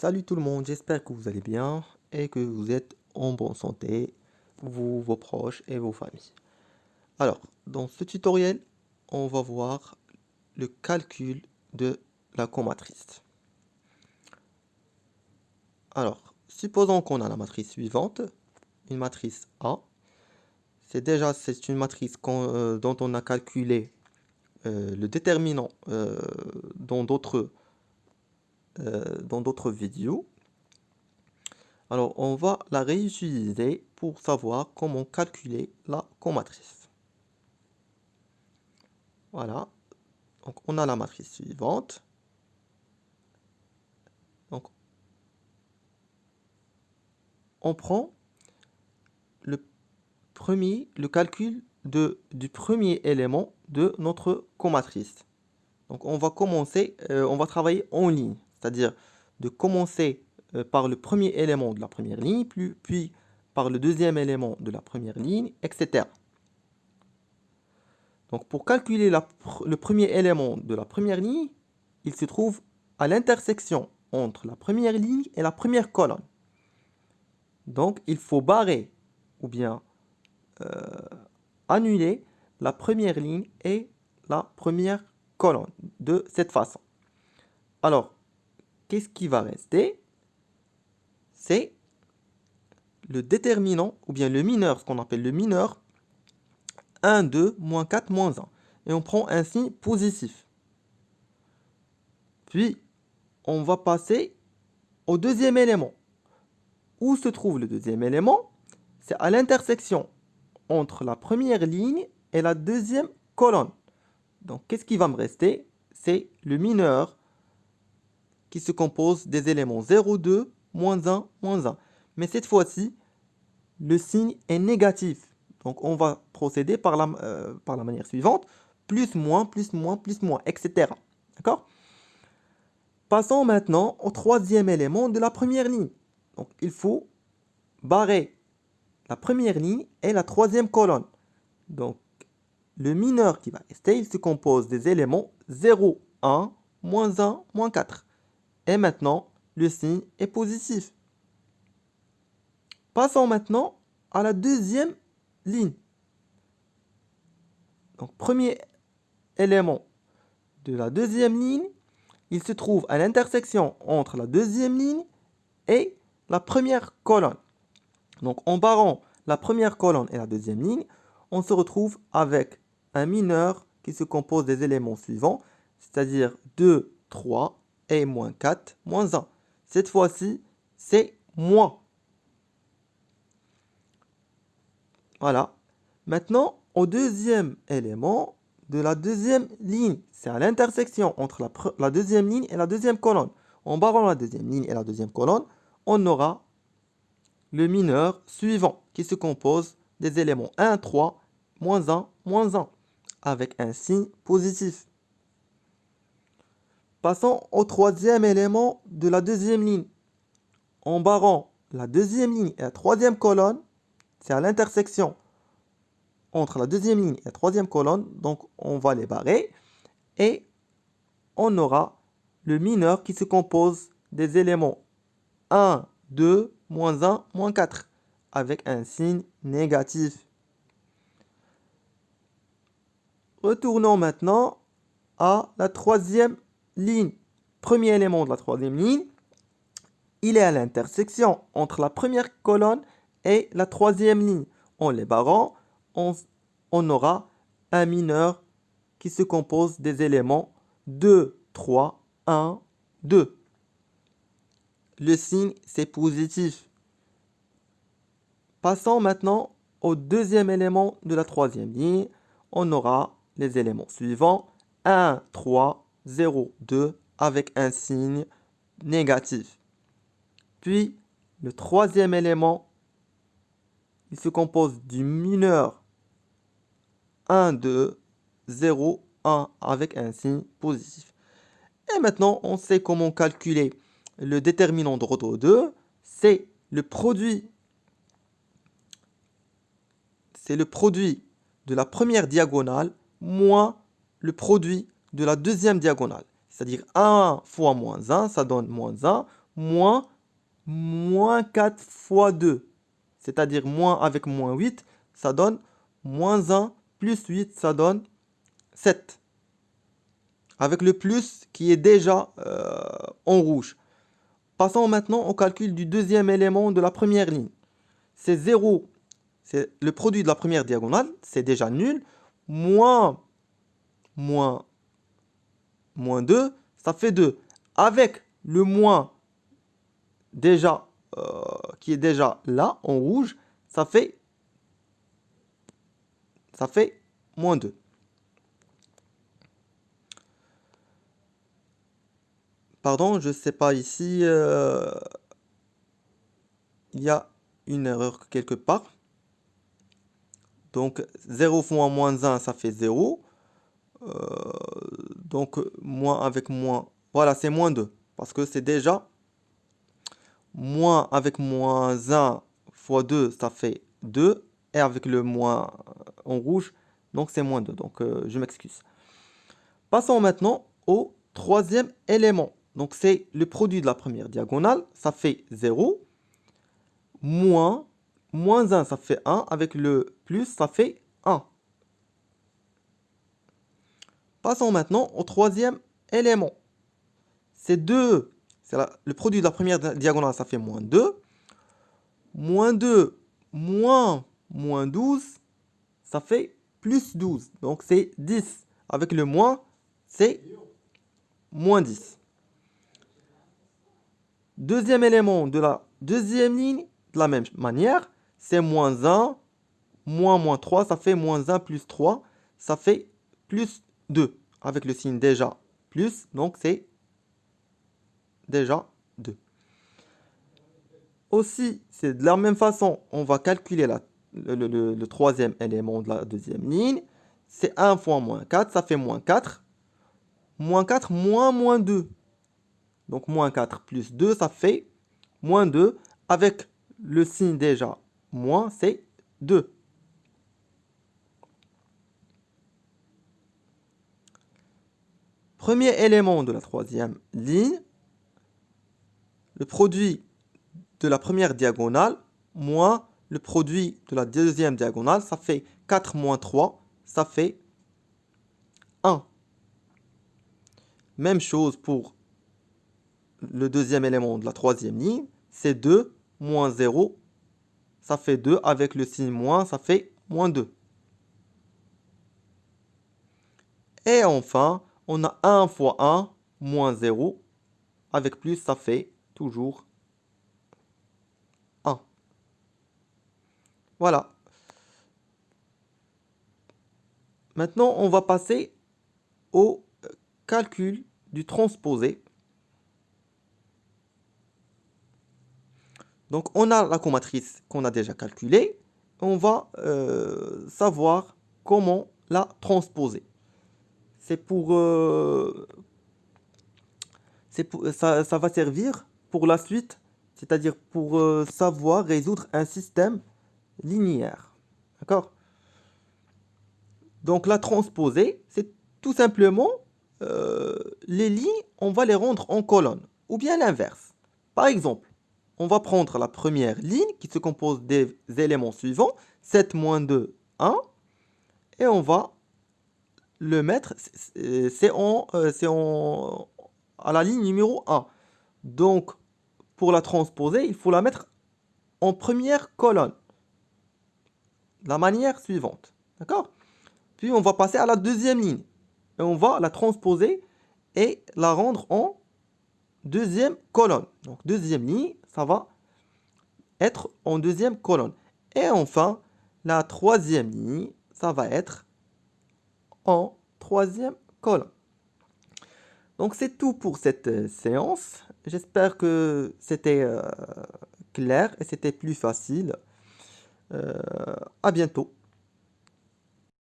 Salut tout le monde, j'espère que vous allez bien et que vous êtes en bonne santé, vous, vos proches et vos familles. Alors, dans ce tutoriel, on va voir le calcul de la comatrice. Alors, supposons qu'on a la matrice suivante, une matrice A. C'est une matrice dont on a calculé le déterminant dans d'autres vidéos. Alors, on va la réutiliser pour savoir comment calculer la comatrice. Voilà. Donc, on a la matrice suivante. Donc, on prend le calcul du premier élément de notre comatrice. Donc, on va travailler en ligne, c'est-à-dire de commencer par le premier élément de la première ligne, puis par le deuxième élément de la première ligne, etc. Donc, pour calculer le premier élément de la première ligne, il se trouve à l'intersection entre la première ligne et la première colonne. Donc, il faut barrer ou bien annuler la première ligne et la première colonne de cette façon. Alors, qu'est-ce qui va rester? C'est le déterminant ou bien le mineur, ce qu'on appelle le mineur 1, 2, moins 4, moins 1. Et on prend un signe positif. Puis, on va passer au deuxième élément. Où se trouve le deuxième élément? C'est à l'intersection entre la première ligne et la deuxième colonne. Donc, qu'est-ce qui va me rester? C'est le mineur qui se compose des éléments 0, 2, moins 1, moins 1. Mais cette fois-ci, le signe est négatif. Donc, on va procéder par la manière suivante. Plus, moins, plus, moins, plus, moins, etc. D'accord? Passons maintenant au troisième élément de la première ligne. Donc, il faut barrer la première ligne et la troisième colonne. Donc, le mineur qui va rester, il se compose des éléments 0, 1, moins 1, moins 4. Et maintenant, le signe est positif. Passons maintenant à la deuxième ligne. Donc, premier élément de la deuxième ligne, il se trouve à l'intersection entre la deuxième ligne et la première colonne. Donc, en barrant la première colonne et la deuxième ligne, on se retrouve avec un mineur qui se compose des éléments suivants, c'est-à-dire 2, 3 et moins 4, moins 1. Cette fois-ci, c'est moins. Voilà. Maintenant, au deuxième élément de la deuxième ligne, c'est à l'intersection entre la deuxième ligne et la deuxième colonne. En barrant la deuxième ligne et la deuxième colonne, on aura le mineur suivant qui se compose des éléments 1, 3, moins 1, moins 1, avec un signe positif. Passons au troisième élément de la deuxième ligne. En barrant la deuxième ligne et la troisième colonne, c'est à l'intersection entre la deuxième ligne et la troisième colonne, donc on va les barrer, et on aura le mineur qui se compose des éléments 1, 2, moins 1, moins 4, avec un signe négatif. Retournons maintenant à la troisième ligne. Premier élément de la troisième ligne, il est à l'intersection entre la première colonne et la troisième ligne. En les barrant, on aura un mineur qui se compose des éléments 2, 3, 1, 2. Le signe, c'est positif. Passons maintenant au deuxième élément de la troisième ligne. On aura les éléments suivants. 1, 3, 0, 2 avec un signe négatif. Puis, le troisième élément, il se compose du mineur 1, 2, 0, 1 avec un signe positif. Et maintenant, on sait comment calculer le déterminant de ordre 2. C'est le produit de la première diagonale moins le produit de la deuxième diagonale. C'est-à-dire 1 fois moins 1, ça donne moins 1. moins 4 fois 2. C'est-à-dire moins avec moins 8, ça donne moins 1 plus 8, ça donne 7. Avec le plus qui est déjà en rouge. Passons maintenant au calcul du deuxième élément de la première ligne. C'est 0, c'est le produit de la première diagonale, c'est déjà nul. Moins 2, ça fait 2. Avec le moins déjà, qui est déjà là, en rouge, ça fait moins 2. Pardon, je ne sais pas ici, il y a une erreur quelque part. Donc 0 fois moins 1, ça fait 0. Donc moins avec moins, voilà, c'est moins 2. Parce que c'est déjà moins avec moins 1 fois 2, ça fait 2. Et avec le moins en rouge, donc c'est moins 2. Donc je m'excuse. Passons maintenant au troisième élément. Donc c'est le produit de la première diagonale, ça fait 0. Moins 1, ça fait 1. Avec le plus, ça fait 1. Passons maintenant au troisième élément. C'est 2. C'est le produit de la première diagonale, ça fait moins 2. Moins 2, moins 12, ça fait plus 12. Donc c'est 10. Avec le moins, c'est moins 10. Deuxième élément de la deuxième ligne, de la même manière, c'est moins 1, moins 3, ça fait moins 1 plus 3, ça fait plus 2. Avec le signe déjà plus, donc c'est déjà 2. Aussi, c'est de la même façon, on va calculer le troisième élément de la deuxième ligne. C'est 1 fois moins 4, ça fait moins 4. Moins 4, moins 2. Donc moins 4 plus 2, ça fait moins 2. Avec le signe déjà moins, c'est 2. Premier élément de la troisième ligne, le produit de la première diagonale moins le produit de la deuxième diagonale, ça fait 4 moins 3, ça fait 1. Même chose pour le deuxième élément de la troisième ligne, c'est 2 moins 0, ça fait 2. Avec le signe moins, ça fait moins 2. Et enfin, on a 1 fois 1, moins 0. Avec plus, ça fait toujours 1. Voilà. Maintenant, on va passer au calcul du transposé. Donc, on a la comatrice qu'on a déjà calculée. On va savoir comment la transposer. C'est pour, ça va servir pour la suite, c'est-à-dire pour savoir résoudre un système linéaire. D'accord? Donc la transposer, c'est tout simplement les lignes, on va les rendre en colonne, ou bien l'inverse. Par exemple, on va prendre la première ligne qui se compose des éléments suivants, 7 moins 2, 1, et on va le mettre, à la ligne numéro 1. Donc, pour la transposer, il faut la mettre en première colonne. De la manière suivante. D'accord? Puis on va passer à la deuxième ligne. Et on va la transposer et la rendre en deuxième colonne. Donc deuxième ligne, ça va être en deuxième colonne. Et enfin, la troisième ligne, ça va être en troisième colonne. Donc c'est tout pour cette séance. J'espère que c'était clair et c'était plus facile. À bientôt.